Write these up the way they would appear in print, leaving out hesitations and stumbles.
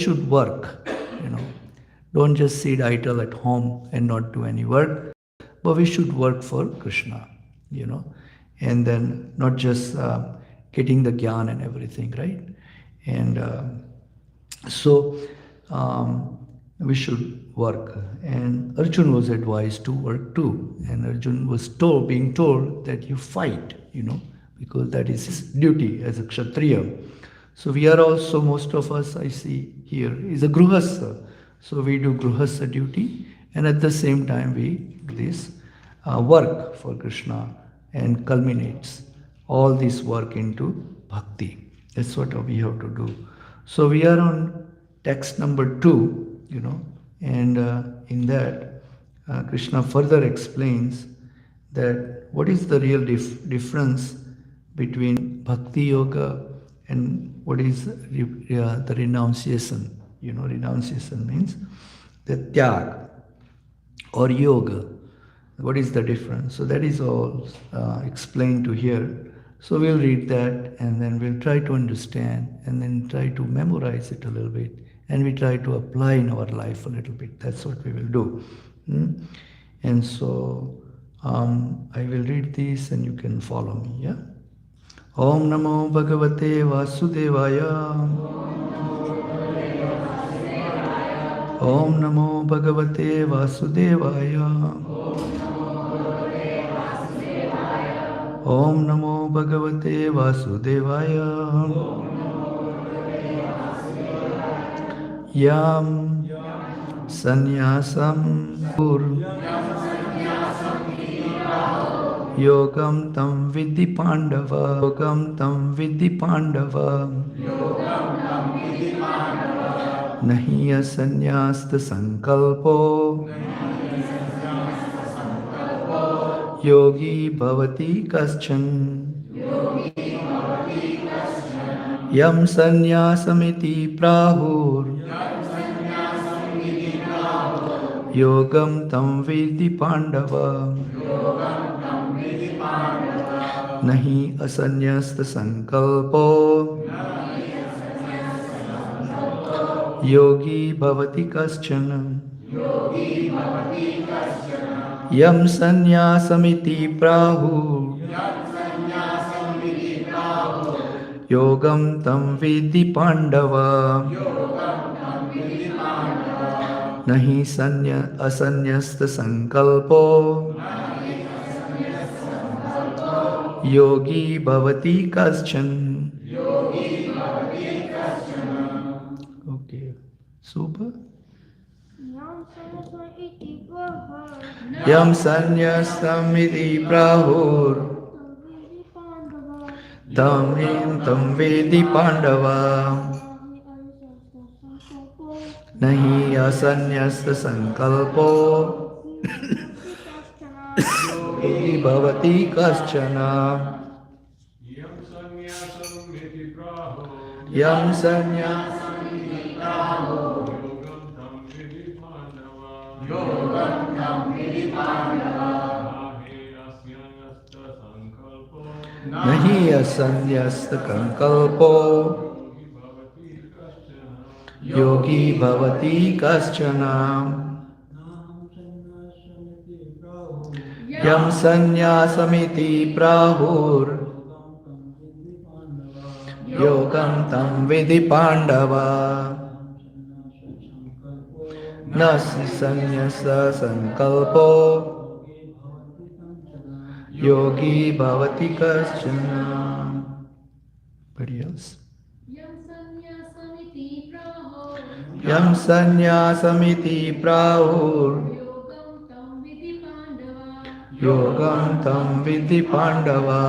should work, you know. Don't just sit idle at home and not do any work, but we should work for Krishna, you know, and then not just getting the gyan and everything, right? And so we should work. And Arjun was advised to work too. And Arjun was being told that you fight, you know, because that is his duty as a Kshatriya. So we are also, most of us I see here, is a Gruhastha. So we do Gruhastha duty, and at the same time we do this work for Krishna, and culminates all this work into bhakti. That's what we have to do. So we are on text number 2, you know, and in that Krishna further explains that what is the real difference between bhakti yoga and what is the renunciation. You know, renunciation means the tyag or yoga. What is the difference? So that is all explained to here. So we'll read that, and then we'll try to understand, and then try to memorize it a little bit, and we try to apply in our life a little bit. That's what we will do. And so I will read this and you can follow me. Yeah. Om Namo Bhagavate Vasudevaya. Om Namo Bhagavate Vasudevaya. Om Namo Bhagavate Vasudevaya. Yam Sanyasam Pur Yogam Tam Vidhi Pandava. Yogam Tam Vidhi Pandava. Nahi asanyasta sankalpo yogi bhavati kaschan yam sanyasamiti prahur yogam tam vidhi pandava nahi asanyasta sankalpo yogi bhavati kaschana yam sanyasamiti prahu yogam tam vidhi pandava nahi asanyasta sankalpo yogi bhavati kaschan. Okay, super. Yam sanyasamiti prahur tam vedi pandava nahi asanyasta sankalpo yogi bhavati kaschana. Yam sanyasamiti prahur yogam tam vidhi pandava nahi asanyasta sankalpo yogi bhavati kaschana. Yam sanyasamiti prahur yogam tam vidhi pandava nasi sanyasa sankalpo yogi bhavati kaschana. Anybody else? Yam sanyasamiti prahur yogam tam vidhi pandava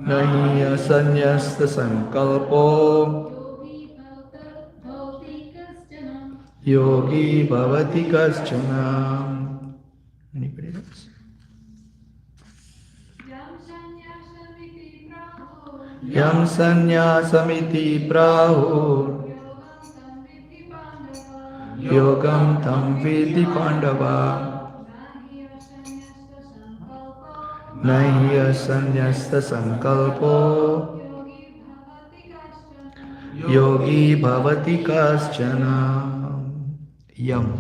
nahi asanyasta sankalpo yogi bhavati kaschana. Anybody else? Yam sanyasamiti prahur yogam tam vidhi pandava nahi asanyasta sankalpo yogi bhavati kaschana. Yam.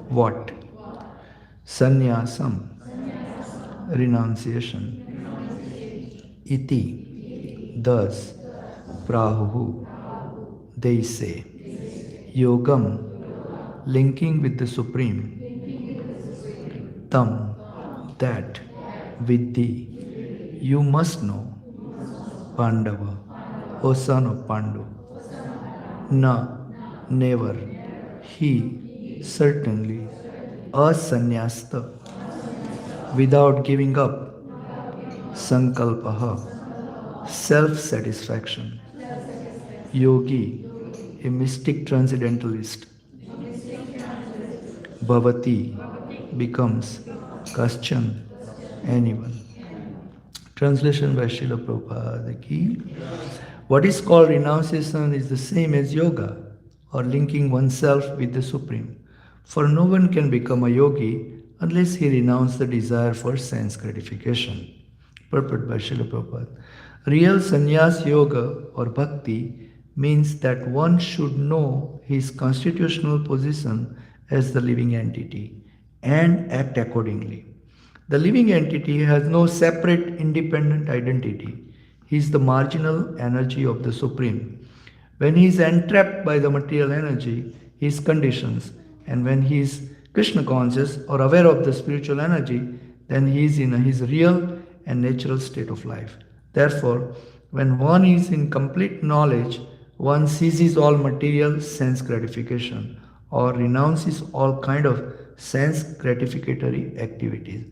What? Sannyasam. Renunciation. Iti. Thus. Prahu. They say. Yogam. Linking with the Supreme. Tam. That. Vidhi. You must know. Pandava. O son of Pandu. Na. Never. He. Certainly. Asannyasta. Without giving up. Sankalpaha. Self-satisfaction. Yogi. A mystic transcendentalist. Bhavati. Becomes. Kaschan. Anyone. Translation by Srila Prabhupada ki. What is called renunciation is the same as yoga, or linking oneself with the Supreme. For no one can become a yogi unless he renounces the desire for sense gratification. Purport by Srila Prabhupada. Real sannyas yoga or bhakti means that one should know his constitutional position as the living entity and act accordingly. The living entity has no separate independent identity. He is the marginal energy of the Supreme. When he is entrapped by the material energy, his conditions, and when he is Krishna conscious or aware of the spiritual energy, then he is in his real and natural state of life. Therefore, when one is in complete knowledge, one ceases all material sense gratification or renounces all kind of sense gratificatory activities.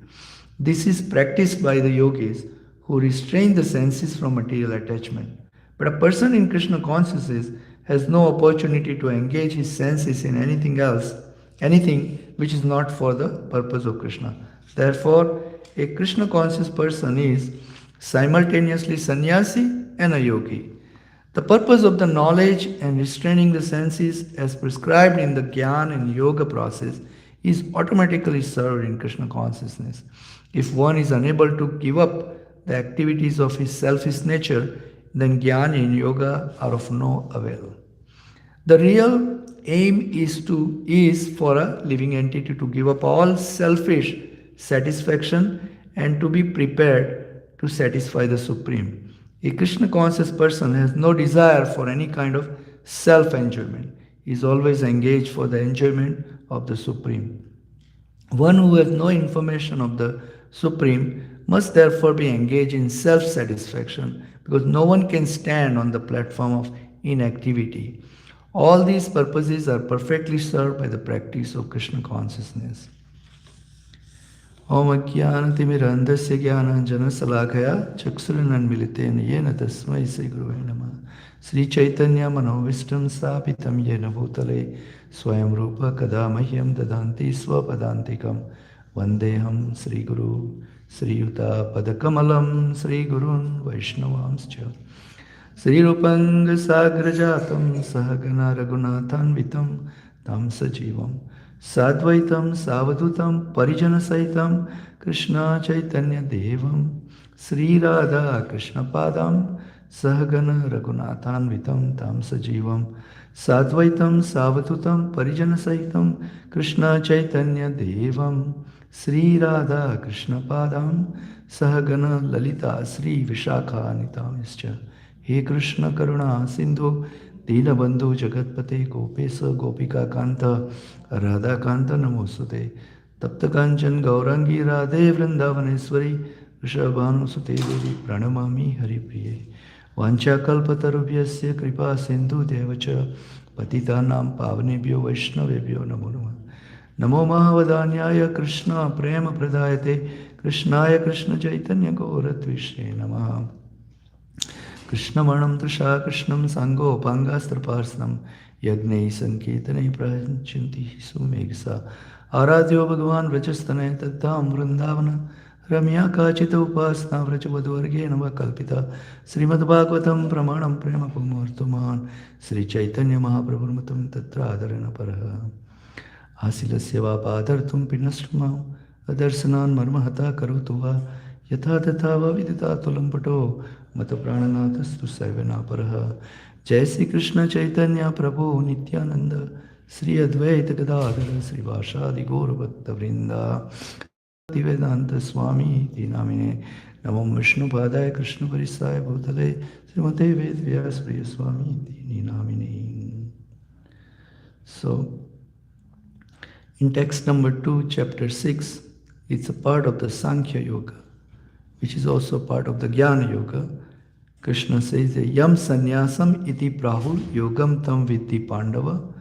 This is practiced by the yogis who restrain the senses from material attachment. But a person in Krishna consciousness has no opportunity to engage his senses in anything else, anything which is not for the purpose of Krishna. Therefore, a Krishna conscious person is simultaneously sannyasi and a yogi. The purpose of the knowledge and restraining the senses as prescribed in the Gyan and Yoga process is automatically served in Krishna consciousness. If one is unable to give up the activities of his selfish nature, then Gyan and Yoga are of no avail. The real aim is for a living entity to give up all selfish satisfaction and to be prepared to satisfy the Supreme. A Krishna conscious person has no desire for any kind of self-enjoyment. He is always engaged for the enjoyment of the Supreme. One who has no information of the Supreme must therefore be engaged in self-satisfaction because no one can stand on the platform of inactivity. All these purposes are perfectly served by the practice of Krishna consciousness. Om Ajnanatimirandasya Jnananjana Salakaya Chaksurinanmilitain Yena Tasmai Sri Gurave Namah. Sri Chaitanya Manovistam Sapitam Yena Bhutale Swayam Rupa Kadamahyam Dadanti Swapadantikam Vandeham Sri Guru Sri Yuta Padakamalam Sri Gurun Vaishnavamscha Sri Rupanga Sagrajatam Sahagana Raghunathanvitam Tam Sajivam Sadvaitam Savadutam Parijana Saitam Krishna Chaitanya Devam Sri Radha Krishna Padam Sahagana Raghunathanvitam Tam Sajivam Sadvaitam Savadutam Parijana Saitam Krishna Chaitanya Devam Sri Radha Krishna Padam Sahagana Lalita Sri Vishakha Nitamischa He Krishna Karuna Sindhu Dinabandhu Jagatpate Gopesa Gopika Kanta Radha Kanta Namosute Tapta Kanchan Gaurangi Radhe Vrindavaneshwari Rishabhanu Sute Devi Pranamami Hari Priye Vancha Kalpatarubhyasya Kripa Sindhu Devacha Patitanam Pavanebhyo Vaishnavebhyo Namo Namah Namo Mahavadanyaya Krishna Prema Pradayate Krishnaya Krishna Chaitanya Gauratvishe Namaha Krishnamanam Trisha Krishnam Sango Pangastraparsnam Yagnai Sanketane Pranchanti Sumegsa Aradhyo Bhagavan Vrachastane Tattam Vrindavana Ramya Kachita Upasna Vrachavadvarge Nava Kalpita Srimad Bhagavatam Pramanam Prema Pumurtuman Sri Chaitanya Mahaprabhurmatam Tatra Adarana Paraha Asilasya Vapadartum Pinastuma Adarsanan Marmahata Karutuva Yatha Tatha Vidita Tulampato Mata Prananathas tu Saivana Paraha Jai Sri Krishna Chaitanya Prabhu Nityananda Sri Advaita Gadadhara Sri Vashadi Gaura Bhakta Vrinda Bhakti Vedanta Swami Iti Namine Namam Vishnu Padaya Krishna Parisaya Bhutale Srimate Ved Vyas Priya Swami Iti Namine. So, in text number 2, chapter 6, it's a part of the Sankhya Yoga, which is also part of the Jnana Yoga. Krishna says, Yam sanyasam iti prahur yogam tam vidhi pandava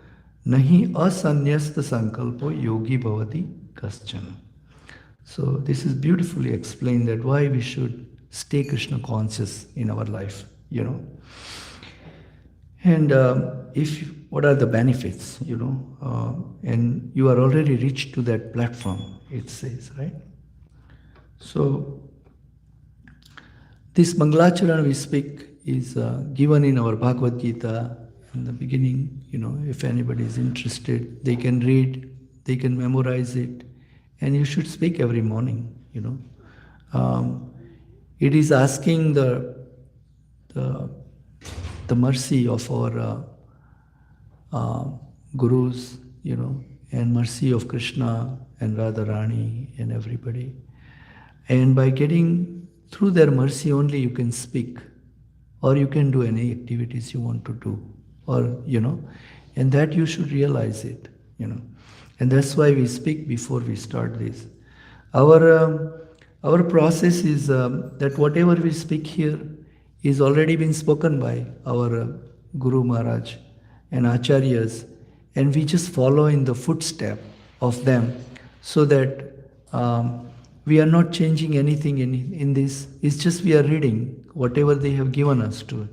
nahi asanyasta sankalpo yogi bhavati kaschana. So this is beautifully explained that why we should stay Krishna conscious in our life, And if what are the benefits, and you are already reached to that platform, it says, right? So this Mangalacharana we speak is given in our Bhagavad Gita in the beginning. If anybody is interested, they can read, they can memorize it, and you should speak every morning. It is asking the mercy of our gurus, and mercy of Krishna and Radharani and everybody. And by getting through their mercy only you can speak, or you can do any activities you want to do, or, and that you should realize it, And that's why we speak before we start this. Our process is that whatever we speak here is already been spoken by our Guru Maharaj and Acharyas, and we just follow in the footstep of them, so that we are not changing anything in this. It's just we are reading whatever they have given us to.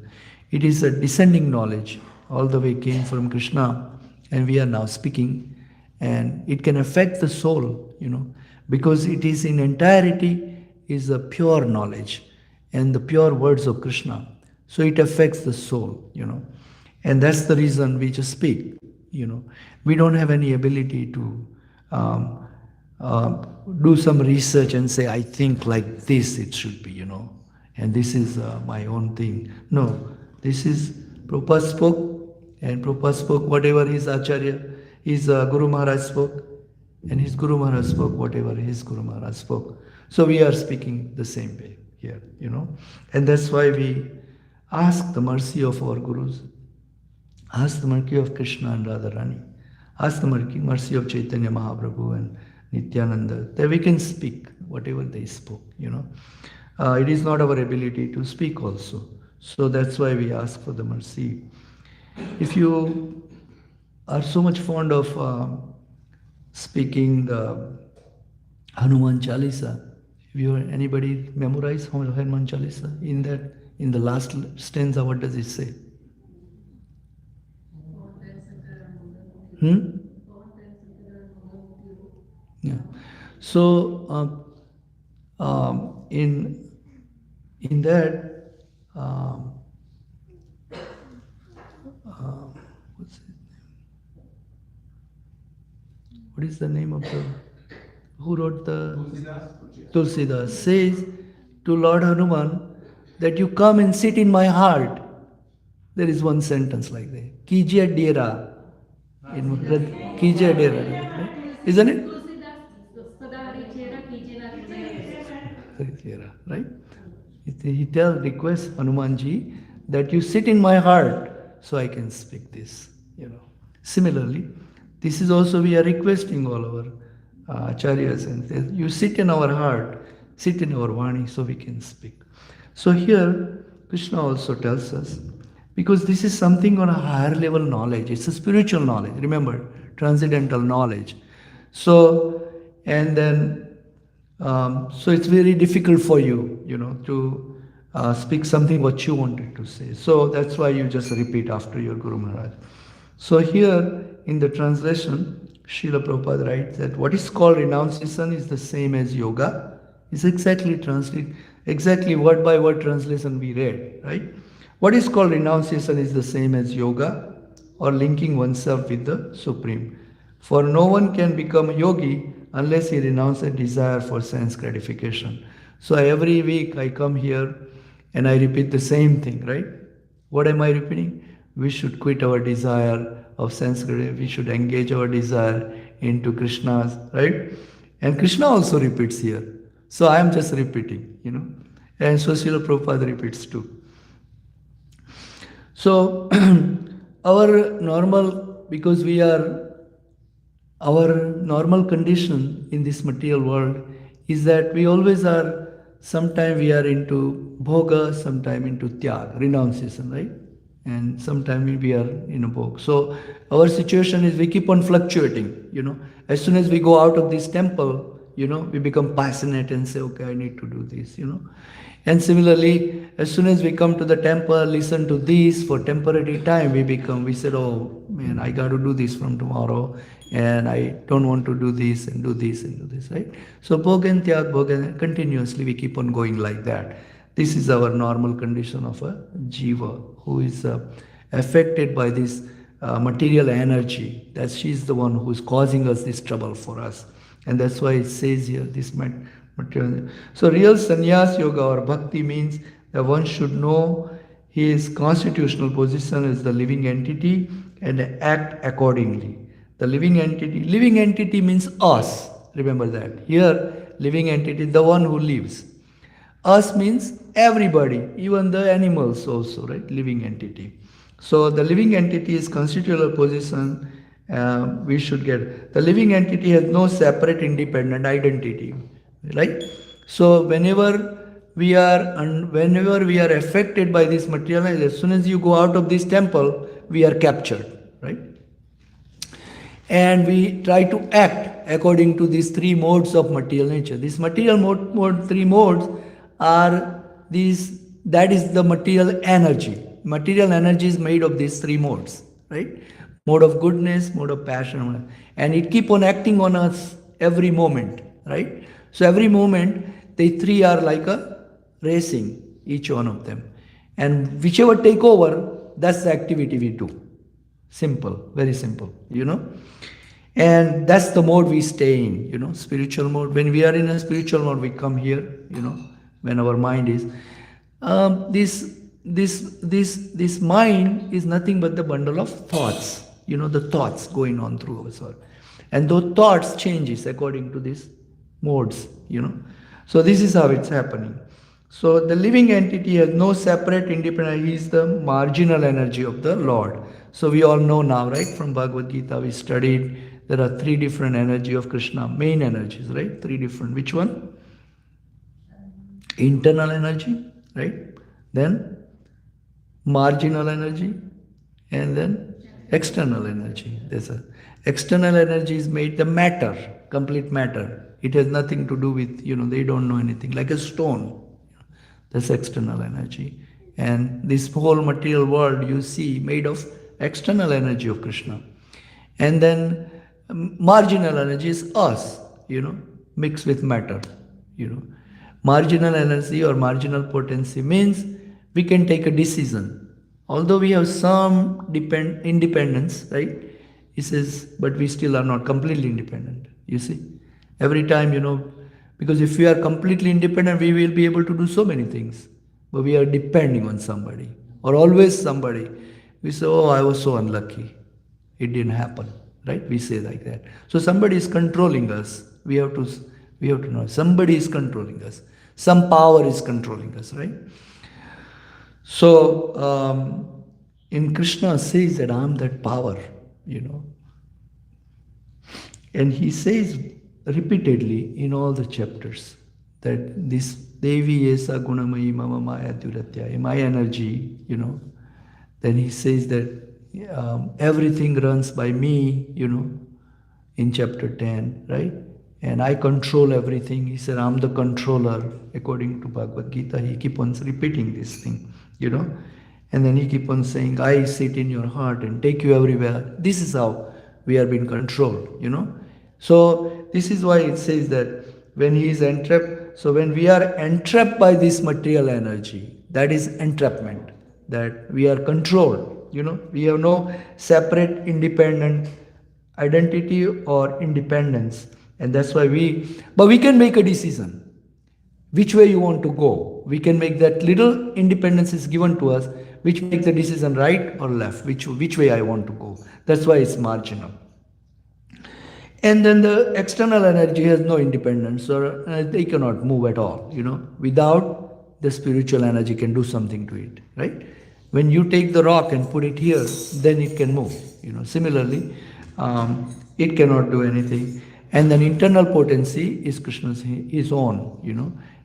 It is a descending knowledge, all the way came from Krishna, and we are now speaking, and it can affect the soul, because it is in entirety is a pure knowledge and the pure words of Krishna. So it affects the soul, and that's the reason we just speak, We don't have any ability to do some research and say, I think like this it should be, and this is my own thing. No, this is Prabhupada spoke, and Prabhupada spoke whatever his Acharya, his Guru Maharaj spoke, and his Guru Maharaj spoke whatever his Guru Maharaj spoke. So we are speaking the same way here, and that's why we ask the mercy of our Gurus, ask the mercy of Krishna and Radharani, ask the mercy of Chaitanya Mahaprabhu and Nityananda, that we can speak whatever they spoke, It is not our ability to speak also. So that's why we ask for the mercy. If you are so much fond of speaking the Hanuman Chalisa, anybody memorize Hanuman Chalisa? In the last stanza, what does it say? Yeah. So in that, what's it? What is the name of the? Who wrote the? Tulsidas says to Lord Hanuman that you come and sit in my heart. There is one sentence like that. Kijiya dera. Kijiya dera. Right? Isn't it? Right? He requests Hanumanji that you sit in my heart so I can speak this. Similarly, this is also we are requesting all our acharyas, and you sit in our heart, sit in our Vani so we can speak. So here Krishna also tells us, because this is something on a higher level knowledge, it's a spiritual knowledge, remember, transcendental knowledge. So, and then, so it's very difficult for you, to speak something what you wanted to say. So that's why you just repeat after your Guru Maharaj. So here in the translation, Srila Prabhupada writes that what is called renunciation is the same as yoga. It's exactly translated, exactly word by word translation we read, right? What is called renunciation is the same as yoga, or linking oneself with the Supreme. For no one can become a yogi unless he renounces desire for sense gratification. So every week I come here and I repeat the same thing, right? What am I repeating? we should quit our desire of sense gratifying. We should engage our desire into Krishna's, right? And Krishna also repeats here. So I am just repeating, And so Srila Prabhupada repeats too. So our normal, because our normal condition in this material world is that we always are, sometime we are into bhoga, sometime into tyag, renunciation, right? And sometime we are in a bhoga. So our situation is we keep on fluctuating. As soon as we go out of this temple, we become passionate and say, okay, I need to do this. And similarly, as soon as we come to the temple, listen to this for temporary time, we said, oh man, I got to do this from tomorrow, and I don't want to do this and do this and do this, right? So bhoga and tyag, continuously we keep on going like that. This is our normal condition of a jiva who is affected by this material energy. That she is the one who is causing us this trouble for us. And that's why it says here, this material. So real sannyas yoga or bhakti means that one should know his constitutional position as the living entity and act accordingly. The living entity means us. Remember that. Here, living entity, the one who lives. Us means everybody, even the animals also, right? Living entity. So the living entity is constitutional position. We should get. The living entity has no separate independent identity, right? So whenever we are affected by this material, as soon as you go out of this temple, we are captured, right? And we try to act according to these three modes of material nature. These material three modes are these, that is the material energy. Material energy is made of these three modes, right? Mode of goodness, mode of passion, and it keep on acting on us every moment, right? So every moment, the three are like a racing, each one of them. And whichever take over, that's the activity we do. Simple, very simple, And that's the mode we stay in, spiritual mode. When we are in a spiritual mode, we come here, when our mind is. This mind is nothing but the bundle of thoughts, the thoughts going on through our soul. And those thoughts changes according to these modes, So this is how it's happening. So the living entity has no separate independent, he is the marginal energy of the Lord. So we all know now, right? From Bhagavad Gita we studied, there are three different energy of Krishna, main energies, right? Three different. Which one? Internal energy, right? Then marginal energy, and then external energy. There's a external energy is made the matter, complete matter. It has nothing to do with, they don't know anything, like a stone. That's external energy. And this whole material world you see made of external energy of Krishna. And then marginal energy is us, mixed with matter, Marginal energy or marginal potency means we can take a decision. Although we have some independence, right? He says, but we still are not completely independent, you see. Every time, because if we are completely independent, we will be able to do so many things. But we are depending on somebody, or always somebody. We say, oh, I was so unlucky. It didn't happen, right? We say like that. So somebody is controlling us. We have to know. Somebody is controlling us. Some power is controlling us, right? So, in Krishna says that I am that power, And he says repeatedly in all the chapters that this Devi Esa Gunamayi Mama Maya Duratya, my energy, Then he says that everything runs by me, in chapter 10, right? And I control everything. He said, I'm the controller. According to Bhagavad Gita, he keep on repeating this thing, And then he keep on saying, I sit in your heart and take you everywhere. This is how we are being controlled, So this is why it says that when he is entrapped, so when we are entrapped by this material energy, that is entrapment, that we are controlled, we have no separate independent identity or independence. And that's why but we can make a decision which way you want to go. We can make that little independence is given to us, which make the decision right or left, which way I want to go. That's why it's marginal. And then the external energy has no independence, or they cannot move at all, without the spiritual energy can do something to it, right? When you take the rock and put it here, then it can move, Similarly, it cannot do anything. And then internal potency is Krishna's his own,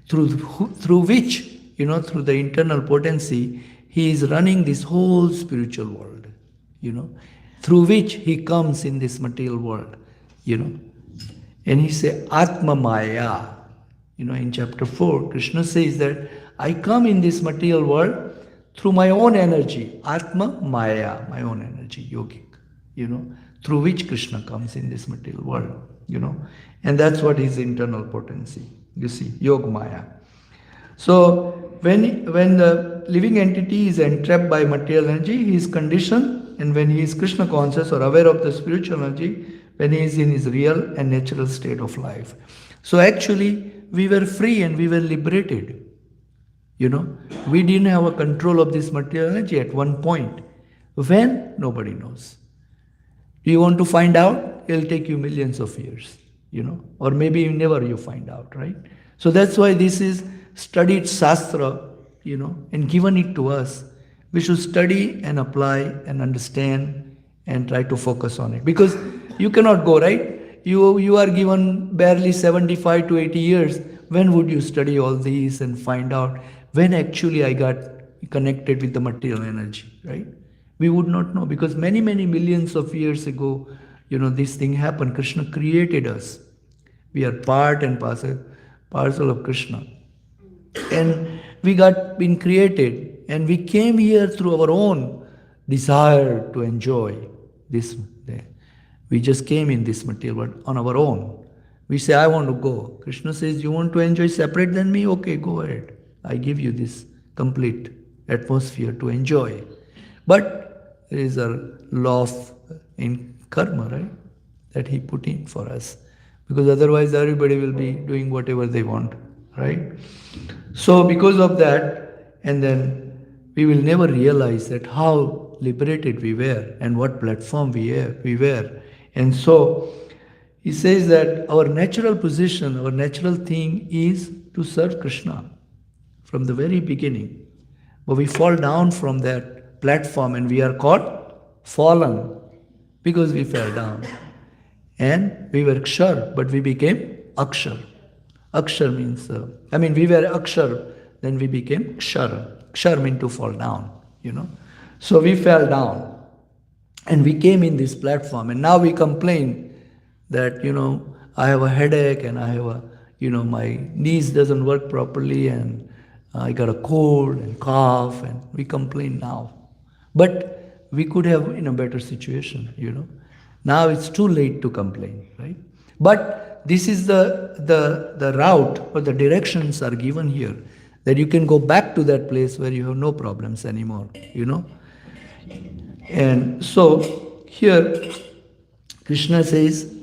through which, through the internal potency, he is running this whole spiritual world, through which he comes in this material world. And he says Atma Maya. In chapter 4, Krishna says that I come in this material world through my own energy, Atma Maya, my own energy, yogic, through which Krishna comes in this material world, and that's what is internal potency, you see, Yog Maya. So when the living entity is entrapped by material energy, he is conditioned, and when he is Krishna conscious or aware of the spiritual energy, when he is in his real and natural state of life. So actually, we were free and we were liberated. We didn't have a control of this material energy at one point. When? Nobody knows. Do you want to find out? It'll take you millions of years, or maybe never you find out, right? So that's why this is studied Shastra, and given it to us. We should study and apply and understand and try to focus on it. Because you cannot go, right? You are given barely 75 to 80 years. When would you study all these and find out when actually I got connected with the material energy, right? We would not know, because many, many millions of years ago, this thing happened. Krishna created us. We are part and parcel of Krishna. And we got been created, and we came here through our own desire to enjoy this. We just came in this material world on our own. We say, I want to go. Krishna says, you want to enjoy separate than me? Okay, go ahead. I give you this complete atmosphere to enjoy. But there is a law in karma, right? That he put in for us. Because otherwise everybody will be doing whatever they want, right? So because of that, and then we will never realize that how liberated we were and what platform we were. And so he says that our natural position, our natural thing is to serve Krishna from the very beginning. But we fall down from that platform and we are called fallen because we fell down. And we were Kshar, but we became Akshar. Akshar means, we were Akshar, then we became Kshar. Kshar means to fall down, So we fell down and we came in this platform, and now we complain that, I have a headache and I have my knees doesn't work properly and I got a cold and cough, and we complain now. But we could have in a better situation, Now it's too late to complain, right? But this is the route, or the directions are given here, that you can go back to that place where you have no problems anymore, And so here Krishna says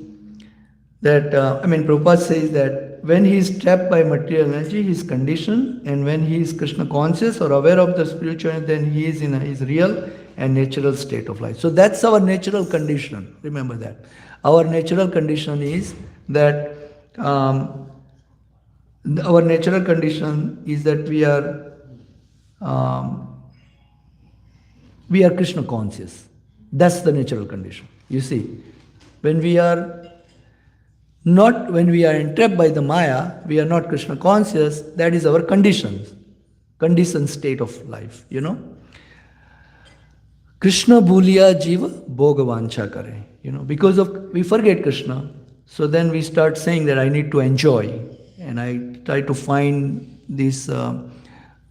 that, Prabhupada says that when he is trapped by material energy, he is conditioned, and when he is Krishna conscious or aware of the spiritual energy, then he is in his real and natural state of life. So that's our natural condition. Remember that. Our natural condition is that we are Krishna conscious. That's the natural condition. You see, when we are entrapped by the Maya, we are not Krishna conscious. That is our conditioned state of life, Krishna bhuliya jiva bhogavancha kare. Because we forget Krishna, so then we start saying that I need to enjoy, and I try to find this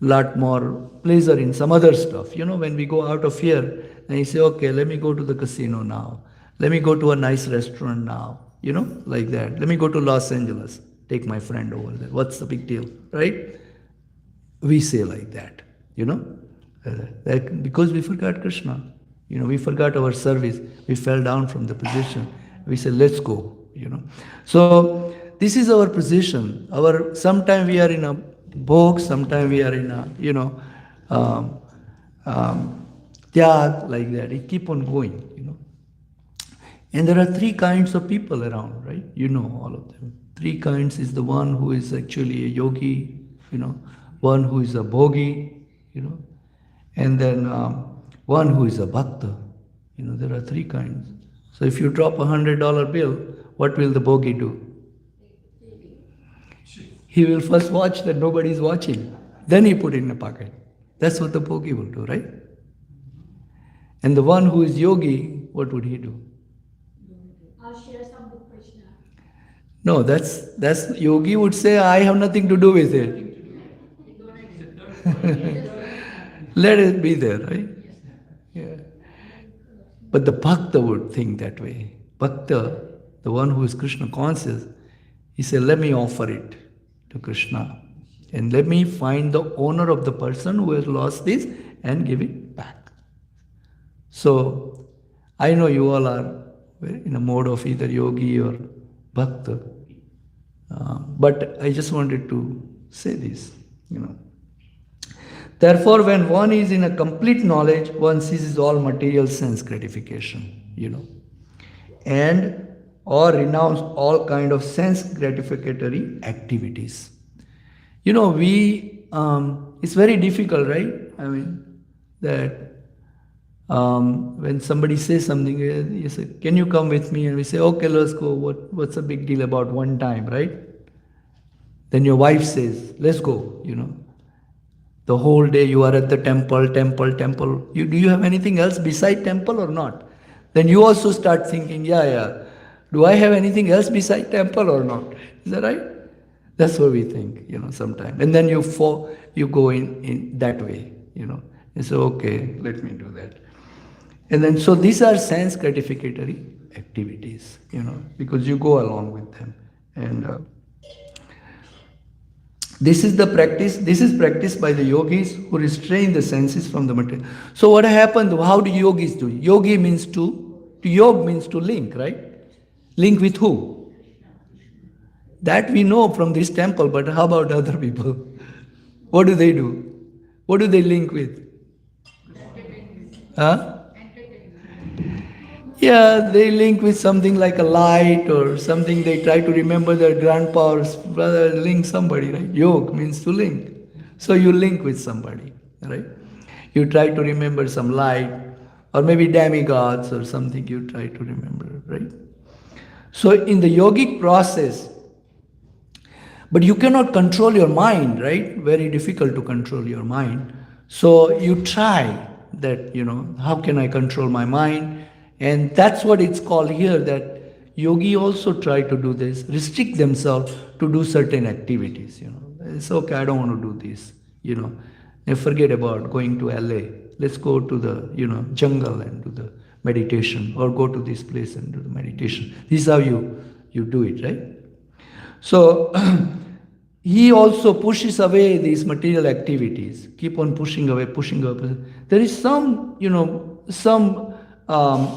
lot more pleasure in some other stuff. When we go out of here, and you say, okay, let me go to the casino now. Let me go to a nice restaurant now. Like that. Let me go to Los Angeles. Take my friend over there. What's the big deal, right? We say like that, because we forgot Krishna. We forgot our service. We fell down from the position. We say, let's go, So this is our position. Sometimes we are in a box, sometimes we are in a, tyag, like that. It keep on going. And there are three kinds of people around, right? You know all of them. Three kinds is the one who is actually a yogi, one who is a bhogi, and then one who is a bhakta. There are three kinds. So if you drop $100 bill, what will the bhogi do? He will first watch that nobody is watching. Then he put it in a pocket. That's what the bhogi will do, right? And the one who is yogi, what would he do? I'll share some with Krishna. No, that's yogi would say, I have nothing to do with it. Let it be there, right? Yeah. But the bhakta would think that way. Bhakta, the one who is Krishna conscious, he said, let me offer it to Krishna. And let me find the owner of the person who has lost this and give it back. So, I know you all are in a mode of either yogi or bhakta. But I just wanted to say this. Therefore, when one is in a complete knowledge, one ceases all material sense gratification, and or renounce all kind of sense gratificatory activities. It's very difficult, right? I mean, that when somebody says something, you say, can you come with me? And we say, okay, let's go. What's the big deal about one time, right? Then your wife says, let's go. The whole day you are at the temple. Do you have anything else beside temple or not? Then you also start thinking, yeah. Do I have anything else beside temple or not? Is that right? That's what we think, sometimes. And then you go in that way, You say, okay, let me do that. And then, so these are sense gratificatory activities, because you go along with them. And this is practiced by the yogis who restrain the senses from the material. So what happened? How do yogis do? Yogi means to yog means to link, right? Link with who? That we know from this temple, but how about other people? What do they do? What do they link with? Huh? Yeah, they link with something like a light or something. They try to remember their grandpa or brother, link somebody, right? Yog means to link. So you link with somebody, right? You try to remember some light or maybe demigods or something you try to remember, right? So in the yogic process, but you cannot control your mind, right? Very difficult to control your mind. So you try that, how can I control my mind? And that's what it's called here, that yogi also try to do this, restrict themselves to do certain activities, It's okay, I don't want to do this, And forget about going to LA. Let's go to the, jungle and do the meditation, or go to this place and do the meditation. This is how you do it, right? So, he also pushes away these material activities, keep on pushing away. There is some,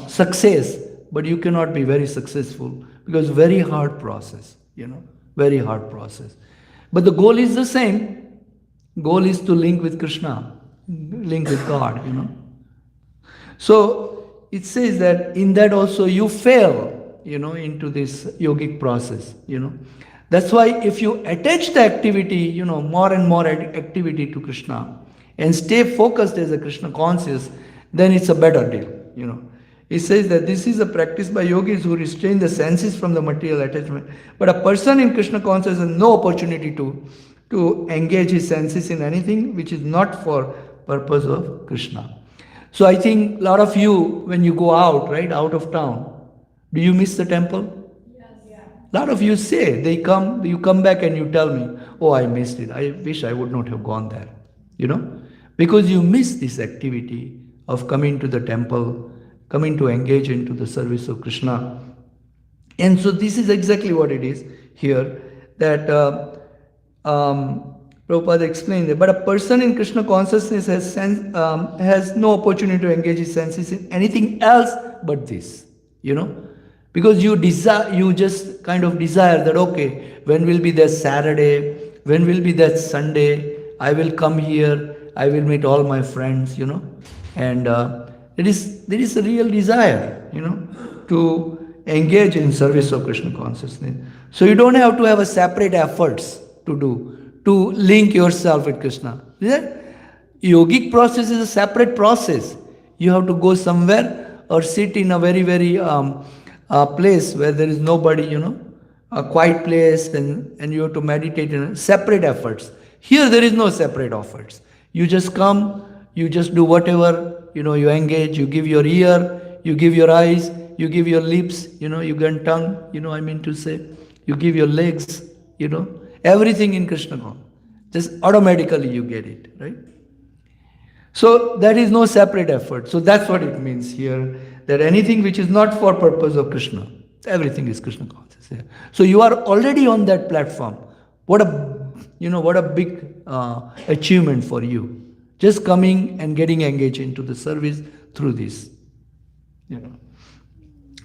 success, but you cannot be very successful because very hard process, very hard process. But the goal is the same. Goal is to link with Krishna, link with God, So it says that in that also you fail, into this yogic process, That's why if you attach the activity, more and more activity to Krishna and stay focused as a Krishna conscious, then it's a better deal. It says that this is a practice by yogis who restrain the senses from the material attachment. But a person in Krishna consciousness has no opportunity to engage his senses in anything which is not for purpose of Krishna. So I think a lot of you, when you go out, right, out of town, do you miss the temple? Yes. Yeah. A lot of you say, you come back and you tell me, oh, I missed it. I wish I would not have gone there. Because you miss this activity of coming to the temple, coming to engage into the service of Krishna. And so this is exactly what it is here, that Prabhupada explained that. But a person in Krishna consciousness has no opportunity to engage his senses in anything else but this, Because you just kind of desire that, okay, when will be that Saturday, when will be that Sunday, I will come here, I will meet all my friends, and there is a real desire, to engage in service of Krishna consciousness. So you don't have to have a separate efforts to link yourself with Krishna. Yeah? Yogic process is a separate process. You have to go somewhere or sit in a very, very place where there is nobody, a quiet place, and you have to meditate in separate efforts. Here there is no separate efforts. You just come, you just do whatever, you engage, you give your ear, you give your eyes, you give your lips, you give tongue, I mean to say, you give your legs, everything in Krishna consciousness. Just automatically you get it, right? So there is no separate effort. So that's what it means here, that anything which is not for purpose of Krishna, everything is Krishna consciousness. Yeah. So you are already on that platform. What a big achievement for you. Just coming and getting engaged into the service through this.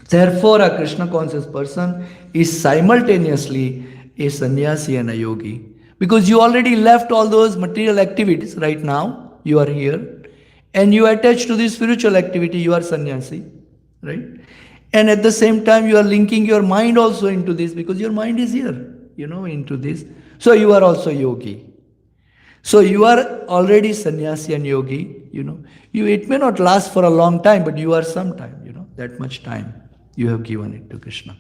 Therefore, a Krishna conscious person is simultaneously a sannyasi and a yogi. Because you already left all those material activities right now, you are here, and you attach to this spiritual activity, you are sannyasi, right? And at the same time, you are linking your mind also into this because your mind is here, into this. So you are also yogi. So you are already sannyasi and yogi, it may not last for a long time, but you are some time, that much time you have given it to Krishna,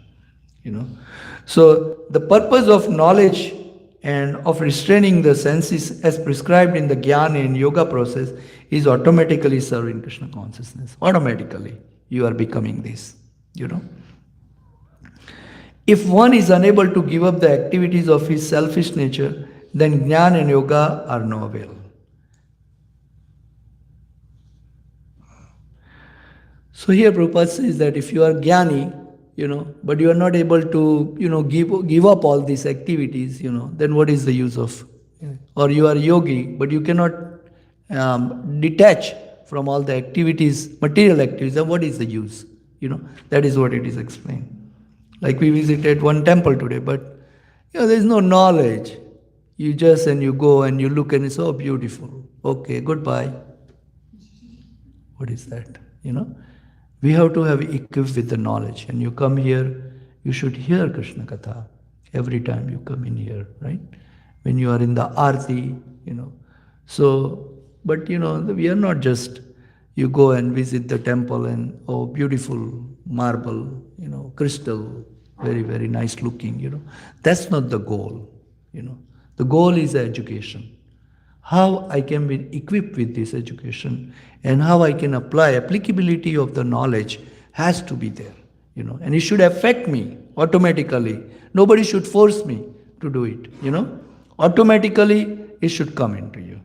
So the purpose of knowledge and of restraining the senses as prescribed in the jnana and yoga process is automatically serving Krishna consciousness. Automatically you are becoming this, If one is unable to give up the activities of his selfish nature, then jnana and yoga are no avail. So here Prabhupada says that if you are jnani, but you are not able to, give up all these activities, then what is the use of? Or you are yogi, but you cannot detach from all the activities, material activities, then what is the use? That is what it is explained. Like we visited one temple today, but there is no knowledge. You just and you go and you look and it's so beautiful. Okay, goodbye. What is that? We have to have equipped with the knowledge. And you come here, you should hear Krishna Katha every time you come in here, right? When you are in the arti, So, but we are not just, you go and visit the temple and, oh, beautiful marble, crystal, very, very nice looking, That's not the goal, The goal is education. How I can be equipped with this education and how I can apply applicability of the knowledge has to be there, and it should affect me automatically. Nobody should force me to do it, Automatically it should come into you,